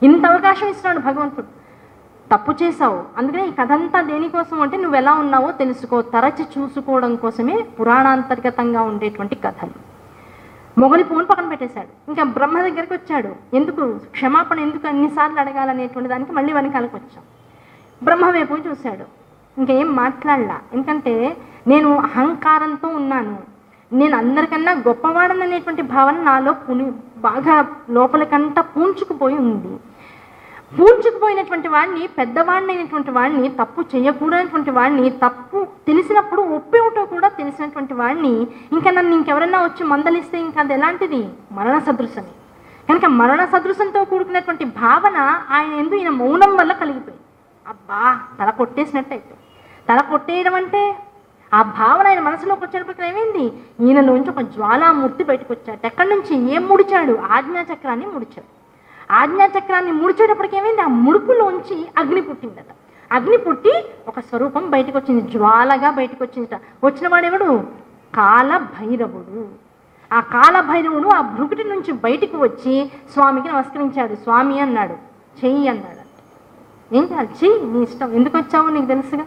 ఇంత అవకాశం ఇస్తున్నాడు భగవంతుడు. తప్పు చేశావు, అందుకనే ఈ కథ అంతా దేనికోసం అంటే నువ్వు ఎలా ఉన్నావో తెలుసుకో, తరచి చూసుకోవడం కోసమే పురాణాంతర్గతంగా ఉండేటువంటి కథలు. మొగలి ఫోన్ పక్కన పెట్టేశాడు, ఇంకా బ్రహ్మ దగ్గరికి వచ్చాడు. ఎందుకు క్షమాపణ ఎందుకు అన్నిసార్లు అడగాలనేటువంటి దానికి మళ్ళీ వెనకాలకు వచ్చాం. బ్రహ్మ వైపు చూశాడు, ఇంకేం మాట్లాడలా. ఎందుకంటే నేను అహంకారంతో ఉన్నాను, నేను అందరికన్నా గొప్పవాడననేటువంటి భావన నాలో బాగా లోపలికంతా పూంచుకుపోయి ఉంది. పూంచుకుపోయినటువంటి వాడిని, పెద్దవాడినైనటువంటి వాడిని, తప్పు చేయకూడనటువంటి వాడిని, తప్పు తెలిసినప్పుడు ఒప్పేమిటో కూడా తెలిసినటువంటి వాడిని ఇంకా నన్ను ఇంకెవరన్నా వచ్చి మందలిస్తే ఇంకా అది ఎలాంటిది? మరణ సదృశమే. కనుక మరణ సదృశంతో కూడుకున్నటువంటి భావన ఆయన ఎందుకు ఈయన మౌనం వల్ల కలిగిపోయింది. అబ్బా తల కొట్టేసినట్టయితే, తల కొట్టేయడం అంటే ఆ భావన ఆయన మనసులోకి వచ్చేటప్పటికి ఏమైంది? ఈయనలోంచి ఒక జ్వాలామూర్తి బయటకు వచ్చాడు. ఎక్కడి నుంచి ఏం ముడిచాడు? ఆజ్ఞాచక్రాన్ని ముడిచాడు. ఆజ్ఞాచక్రాన్ని ముడిచేటప్పటికి ఏమైంది? ఆ ముడుపులోంచి అగ్ని పుట్టిందట. అగ్ని పుట్టి ఒక స్వరూపం బయటకు వచ్చింది, జ్వాలగా బయటకు వచ్చిందట. వచ్చిన వాడెవడు? కాలభైరవుడు. ఆ కాలభైరవుడు ఆ భృకుటి నుంచి బయటకు వచ్చి స్వామికి నమస్కరించాడు. స్వామి అన్నాడు, చెయ్యి అన్నాడు. ఏం చేయాలి? చెయ్యి, నీ ఇష్టం. ఎందుకు వచ్చావో నీకు తెలుసుగా,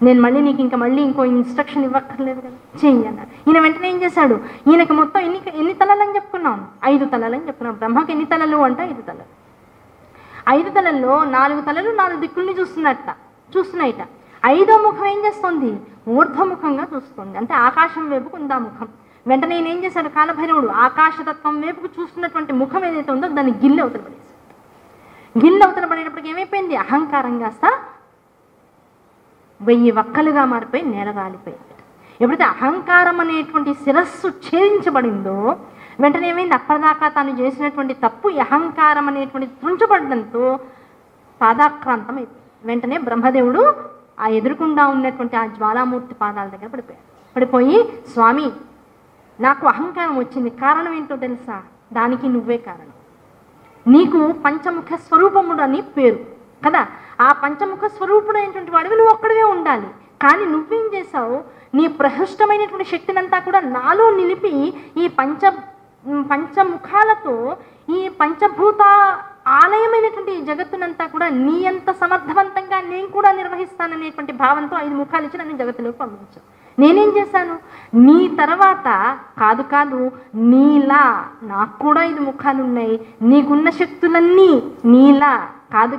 నేను మళ్ళీ నీకు మళ్ళీ ఇంకో ఇన్స్ట్రక్షన్ ఇవ్వక్కర్లేదు కదా, చెయ్యి అన్నాడు. ఈయన వెంటనే ఏం చేశాడు? ఈయనకి మొత్తం ఎన్ని తలలని చెప్పుకున్నాం? 5 తలలని చెప్పుకున్నాం. బ్రహ్మకి ఎన్ని తలలు అంటే 5 తలలు. 5 తలల్లో 4 తలలు 4 దిక్కుల్ని చూస్తున్నాయిట. 5వ ముఖం ఏం చేస్తుంది? ఊర్ధ్వముఖంగా చూస్తుంది, అంటే ఆకాశం వైపుకు ఉంది ఆ ముఖం. వెంటనే ఈయన ఏం చేశాడు? కాలభైరవుడు ఆకాశతత్వం వైపుకు చూస్తున్నటువంటి ముఖం ఏదైతే ఉందో దాన్ని గిల్లి అవతల పడేశాడు. గిల్లి అవతల పడేటప్పటికి ఏమైపోయింది? అహంకారం కాస్త 1000 వక్కలుగా మారిపోయి నేల రాలిపోయింది. ఎప్పుడైతే అహంకారం అనేటువంటి శిరస్సు ఛేదించబడిందో వెంటనే ఏమైంది? అప్పటిదాకా తాను చేసినటువంటి తప్పు అహంకారం అనేటువంటి త్రుంచబడడంతో పాదాక్రాంతం అయిపోయింది. వెంటనే బ్రహ్మదేవుడు ఆ ఎదురుకుండా ఉన్నటువంటి ఆ జ్వాలామూర్తి పాదాల దగ్గర పడిపోయాడు. పడిపోయి, స్వామి నాకు అహంకారం వచ్చింది, కారణం ఏంటో తెలుసా? దానికి నువ్వే కారణం. నీకు పంచముఖ స్వరూపముడు అని పేరు కదా, ఆ పంచముఖ స్వరూపుడైనటువంటి వాడివి నువ్వు ఒక్కడివే ఉండాలి. కానీ నువ్వేం చేశావు? నీ ప్రహృష్టమైనటువంటి శక్తినంతా కూడా నాలో నిలిపి ఈ పంచముఖాలతో ఈ పంచభూత ఆలయమైనటువంటి ఈ జగత్తునంతా కూడా నీ అంత సమర్థవంతంగా నేను కూడా నిర్వహిస్తాననేటువంటి భావంతో 5 ముఖాలు ఇచ్చి నన్ను జగత్తులోకి పంపించావు. నేనేం చేశాను? నీ తర్వాత కాదు నీలా నాకు కూడా 5 ముఖాలు ఉన్నాయి, నీకున్న శక్తులన్నీ నీలా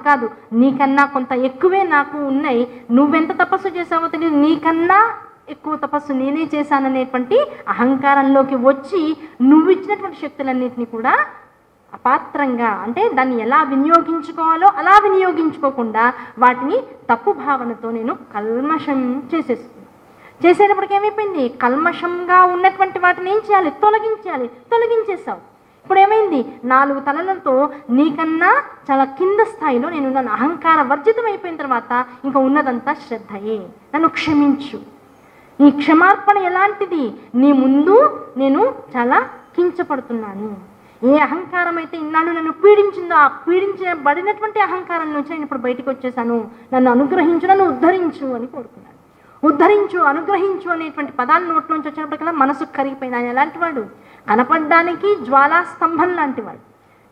కాదు నీకన్నా కొంత ఎక్కువే నాకు ఉన్నాయి. నువ్వెంత తపస్సు చేసావో తెలియదు, నీకన్నా ఎక్కువ తపస్సు నేనే చేశాననేటువంటి అహంకారంలోకి వచ్చి నువ్వు ఇచ్చినటువంటి శక్తులన్నింటినీ కూడా అపాత్రంగా, అంటే దాన్ని ఎలా వినియోగించుకోవాలో అలా వినియోగించుకోకుండా వాటిని తప్పు భావనతో నేను కల్మషం చేసేటప్పటికి ఏమైపోయింది? కల్మషంగా ఉన్నటువంటి వాటిని ఏం చేయాలి? తొలగించేసావు. ఇప్పుడు ఏమైంది? 4 తలలతో నీకన్నా చాలా కింద స్థాయిలో నేను నన్ను అహంకార వర్జితం అయిపోయిన తర్వాత ఇంకా ఉన్నదంతా శ్రద్ధయే. నన్ను క్షమించు. ఈ క్షమార్పణ ఎలాంటిది? నీ ముందు నేను చాలా కించపడుతున్నాను. ఏ అహంకారం అయితే ఇన్నాళ్ళు నన్ను పీడించిందో ఆ పీడించబడినటువంటి అహంకారం నుంచి నేను ఇప్పుడు బయటకు వచ్చేసాను. నన్ను అనుగ్రహించు, నన్ను ఉద్ధరించు అని కోరుకున్నాను. ఉద్ధరించు, అనుగ్రహించు అనేటువంటి పదాలు నోట్లోంచి వచ్చినప్పటికల్లా మనసు కరిగిపోయింది. ఆయన ఎలాంటి వాడు? కనపడ్డానికి జ్వాలాస్తంభం లాంటి వాడు,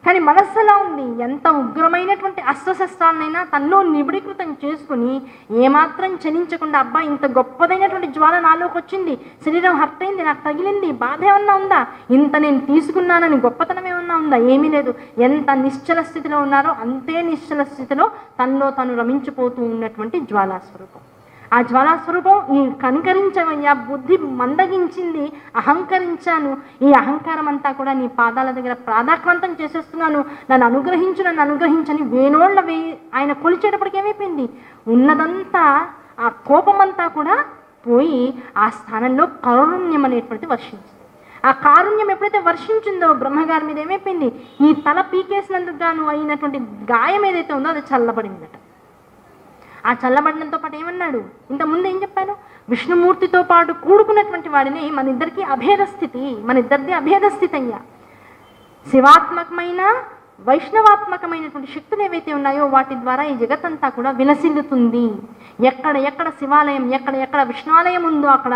కానీ మనస్సు ఎలా ఉంది? ఎంత ఉగ్రమైనటువంటి అస్త్రశస్త్రాలనైనా తనలో నిబిడీకృతం చేసుకుని ఏమాత్రం చలించకుండా, అబ్బా ఇంత గొప్పదైనటువంటి జ్వాల నాలోకి వచ్చింది, శరీరం హర్ట్ అయింది, నాకు తగిలింది, బాధ ఏమన్నా ఉందా, ఇంత నేను తీసుకున్నానని గొప్పతనం ఏమన్నా ఉందా? ఏమీ లేదు. ఎంత నిశ్చల స్థితిలో ఉన్నారో అంతే నిశ్చల స్థితిలో తనలో తను రమించిపోతూ ఉన్నటువంటి జ్వాలాస్వరూపం. ఆ జ్వాలాస్వరూపం ఈ కనికరించవయ్యా, బుద్ధి మందగించింది, అహంకరించాను, ఈ అహంకారం అంతా కూడా నీ పాదాల దగ్గర ప్రాదాక్రాంతం చేసేస్తున్నాను, నన్ను అనుగ్రహించని వేణోళ్ళ ఆయన కొలిచేటప్పటికి ఏమైపోయింది? ఉన్నదంతా ఆ కోపమంతా కూడా పోయి ఆ స్థానంలో కారుణ్యం అనేటువంటిది వర్షించింది. ఆ కారుణ్యం ఎప్పుడైతే వర్షించిందో బ్రహ్మగారి మీద ఏమైపోయింది? ఈ తల పీకేసినందుకు గాను అయినటువంటి గాయం ఏదైతే ఉందో అది చల్లబడిందట. ఆ చల్లబడినంతో పాటు ఏమన్నాడు? ఇంతకుముందు ఏం చెప్పాను? విష్ణుమూర్తితో పాటు కూడుకున్నటువంటి వాడిని మన ఇద్దరిది అభేద స్థితి అయ్యా. శివాత్మకమైన వైష్ణవాత్మకమైనటువంటి శక్తులు ఏవైతే ఉన్నాయో వాటి ద్వారా ఈ జగత్తంతా కూడా విలసిల్లుతుంది. ఎక్కడ శివాలయం, ఎక్కడ విష్ణువాలయం ఉందో అక్కడ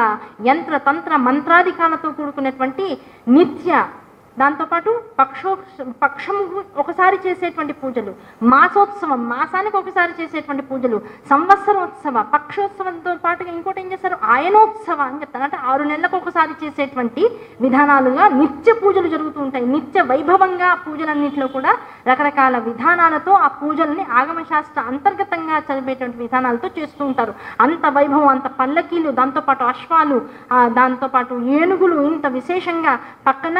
యంత్ర తంత్ర మంత్రాధికాలతో కూడుకున్నటువంటి నిత్య దాంతోపాటు పక్షము ఒకసారి చేసేటువంటి పూజలు, మాసోత్సవం మాసానికి ఒకసారి చేసేటువంటి పూజలు, సంవత్సరోత్సవ పక్షోత్సవంతో పాటుగా ఇంకోటి ఏం చేస్తారు, ఆయనోత్సవ అని చెప్తారు. అంటే 6 నెలలకు ఒకసారి చేసేటువంటి విధానాలుగా నిత్య పూజలు జరుగుతూ ఉంటాయి. నిత్య వైభవంగా పూజలన్నింటిలో కూడా రకరకాల విధానాలతో ఆ పూజల్ని ఆగమశాస్త్ర అంతర్గతంగా చదివేటువంటి విధానాలతో చేస్తూ ఉంటారు. అంత వైభవం, అంత పల్లకీలు, దాంతోపాటు అశ్వాలు, దాంతోపాటు ఏనుగులు, ఇంత విశేషంగా పక్కన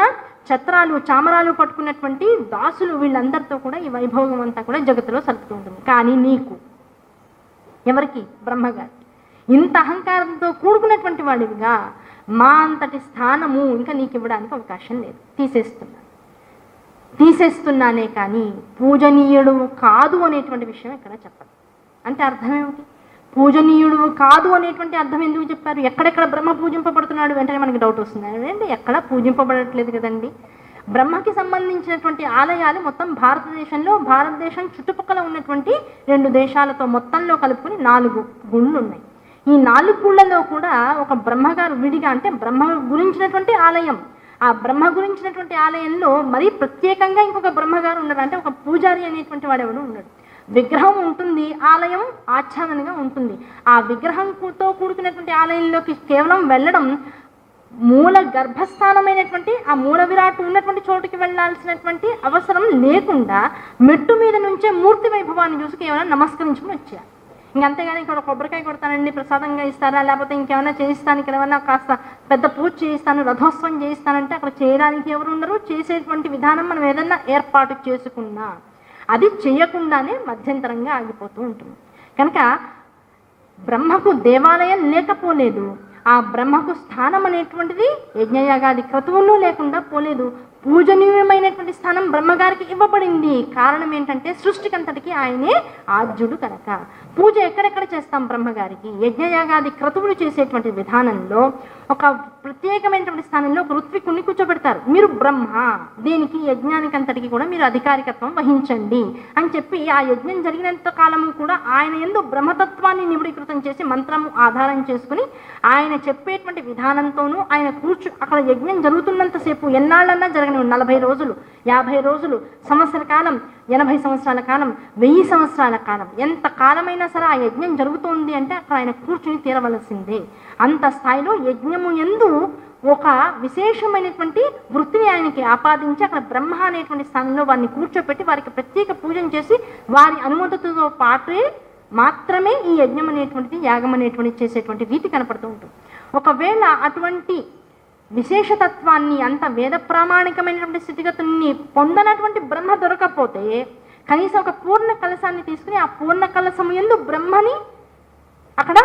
ఛత్రాలు చామరాలు పట్టుకున్నటువంటి దాసులు, వీళ్ళందరితో కూడా ఈ వైభవం అంతా కూడా జగత్తులో సలుపుతూ ఉంటుంది. కానీ నీకు, ఎవరికి, బ్రహ్మగారికి ఇంత అహంకారంతో కూడుకున్నటువంటి వాడివిగా మా అంతటి స్థానము ఇంకా నీకు ఇవ్వడానికి అవకాశం లేదు, తీసేస్తున్నానే కానీ పూజనీయుడు కాదు అనేటువంటి విషయం ఇక్కడ చెప్పదు. అంటే అర్థం ఏమిటి? పూజనీయుడు కాదు అనేటువంటి అర్థం ఎందుకు చెప్పారు? ఎక్కడెక్కడ బ్రహ్మ పూజింపబడుతున్నాడు వెంటనే మనకి డౌట్ వస్తుంది. అంటే ఎక్కడ పూజింపబడట్లేదు కదండి. బ్రహ్మకి సంబంధించినటువంటి ఆలయాలు మొత్తం భారతదేశం చుట్టుపక్కల ఉన్నటువంటి 2 దేశాలతో మొత్తంలో కలుపుకొని 4 గుళ్ళు ఉన్నాయి. ఈ 4 గుళ్ళలో కూడా ఒక బ్రహ్మగారు విడిగా, అంటే బ్రహ్మ గురించినటువంటి ఆలయం, ఆ బ్రహ్మ గురించినటువంటి ఆలయంలో మరీ ప్రత్యేకంగా ఇంకొక బ్రహ్మగారు ఉన్నారు. అంటే ఒక పూజారి అనేటువంటి వాడు ఎవడు ఉన్నాడు. విగ్రహం ఉంటుంది, ఆలయం ఆచ్ఛాదనగా ఉంటుంది. ఆ విగ్రహంతో కూడుకున్నటువంటి ఆలయంలోకి కేవలం వెళ్ళడం, మూల గర్భస్థానమైనటువంటి ఆ మూల విరాట్ ఉన్నటువంటి చోటుకి వెళ్ళాల్సినటువంటి అవసరం లేకుండా మెట్టు మీద నుంచే మూర్తి వైభవాన్ని చూసి కేవలం నమస్కరించుకుని వచ్చారు. ఇంకంతేగాని ఇక్కడ కొబ్బరికాయ కొడతానండి, ప్రసాదంగా ఇస్తారా, లేకపోతే ఇంకేమైనా చేయిస్తాను, ఇక్కడ ఏమైనా కాస్త పెద్ద పూజ చేయిస్తాను, రథోత్సవం చేయిస్తానంటే అక్కడ చేయడానికి ఎవరు ఉండరు. చేసేటువంటి విధానం మనం ఏదన్నా ఏర్పాటు చేసుకున్నా అది చేయకుండానే మధ్యంతరంగా ఆగిపోతూ ఉంటుంది. కనుక బ్రహ్మకు దేవాలయం లేకపోలేదు, ఆ బ్రహ్మకు స్థానం అనేటువంటిది యజ్ఞయాగాది క్రతువుల్లో లేకుండా పోలేదు. పూజనీయమైనటువంటి స్థానం బ్రహ్మగారికి ఇవ్వబడింది. కారణం ఏంటంటే సృష్టికంతటికి ఆయనే ఆద్యుడు కనుక. పూజ ఎక్కడెక్కడ చేస్తాం బ్రహ్మగారికి? యజ్ఞయాగాది క్రతువులు చేసేటువంటి విధానంలో ఒక ప్రత్యేకమైనటువంటి స్థానంలో ఒక ఋత్వికుణ్ణి కూర్చోబెడతారు. మీరు బ్రహ్మ, దీనికి యజ్ఞానికి అంతటికి కూడా మీరు అధికారికత్వం వహించండి అని చెప్పి ఆ యజ్ఞం జరిగినంత కాలము కూడా ఆయన యందు బ్రహ్మతత్వాన్ని నిబిడీకృతం చేసి మంత్రము ఆధారం చేసుకుని ఆయన చెప్పేటువంటి విధానంతోనూ ఆయన అక్కడ యజ్ఞం జరుగుతున్నంతసేపు ఎన్నాళ్ళన్నా జరగని 40 రోజులు, 50 రోజులు, సంవత్సర కాలం, 80 సంవత్సరాల కాలం, 1000 సంవత్సరాల కాలం, ఎంత కాలమైనా సరే ఆ యజ్ఞం జరుగుతోంది అంటే అక్కడ ఆయన కూర్చుని తీరవలసిందే. అంత స్థాయిలో యజ్ఞము యందు ఒక విశేషమైనటువంటి వృత్తిని ఆయనకి ఆపాదించి అక్కడ బ్రహ్మ అనేటువంటి స్థానంలో వారిని కూర్చోపెట్టి వారికి ప్రత్యేక పూజన చేసి వారి అనుమతితో పాటే మాత్రమే ఈ యజ్ఞం అనేటువంటిది, యాగం అనేటువంటిది చేసేటువంటి రీతి కనపడుతూ ఉంటుంది. ఒకవేళ అటువంటి విశేషతత్వాన్ని, అంత వేద ప్రామాణికమైనటువంటి స్థితిగతుల్ని పొందనటువంటి బ్రహ్మ దొరకకపోతే కనీసం ఒక పూర్ణ కలశాన్ని తీసుకుని ఆ పూర్ణ కలశము యందు బ్రహ్మని అక్కడ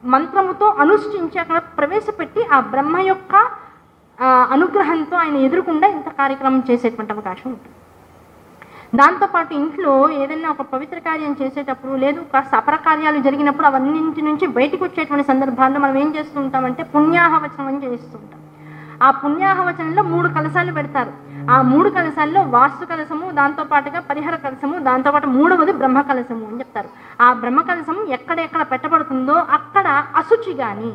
మంత్రముతో అనుష్ఠించి అక్కడ ప్రవేశపెట్టి ఆ బ్రహ్మ యొక్క అనుగ్రహంతో ఆయన ఎదురుకుండా ఇంత కార్యక్రమం చేసేటువంటి అవకాశం ఉంటుంది. దాంతోపాటు ఇంట్లో ఏదైనా ఒక పవిత్ర కార్యం చేసేటప్పుడు, లేదు కాస్త అపరకార్యాలు జరిగినప్పుడు అవన్నింటి నుంచి బయటకు వచ్చేటువంటి సందర్భాల్లో మనం ఏం చేస్తూ ఉంటామంటే పుణ్యాహవచనం అని చేస్తూ ఉంటాం. ఆ పుణ్యాహవచనంలో 3 కలశాలు పెడతారు. ఆ 3 కలశాల్లో వాస్తు కలశము, దాంతోపాటుగా పరిహర కలశము, దాంతోపాటు 3వది బ్రహ్మ కలశము అని చెప్తారు. ఆ బ్రహ్మ కలశం ఎక్కడెక్కడ పెట్టబడుతుందో అక్కడ అశుచి కానీ,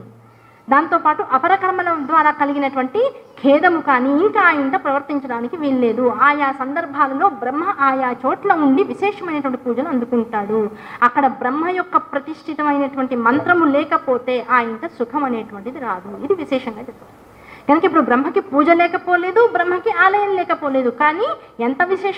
దాంతోపాటు అపరకర్మల ద్వారా కలిగినటువంటి ఖేదము కానీ ఇంకా ఆయన ప్రవర్తించడానికి వీల్లేదు. ఆయా సందర్భాలలో బ్రహ్మ ఆయా చోట్ల ఉండి విశేషమైనటువంటి పూజలు అందుకుంటాడు. అక్కడ బ్రహ్మ యొక్క ప్రతిష్ఠితమైనటువంటి మంత్రము లేకపోతే ఆయన సుఖం అనేటువంటిది రాదు. ఇది విశేషంగా చెప్తారు. కనుక ఇప్పుడు బ్రహ్మకి పూజ లేకపోలేదు, బ్రహ్మకి ఆలయం లేకపోలేదు, కానీ ఎంత విశేషం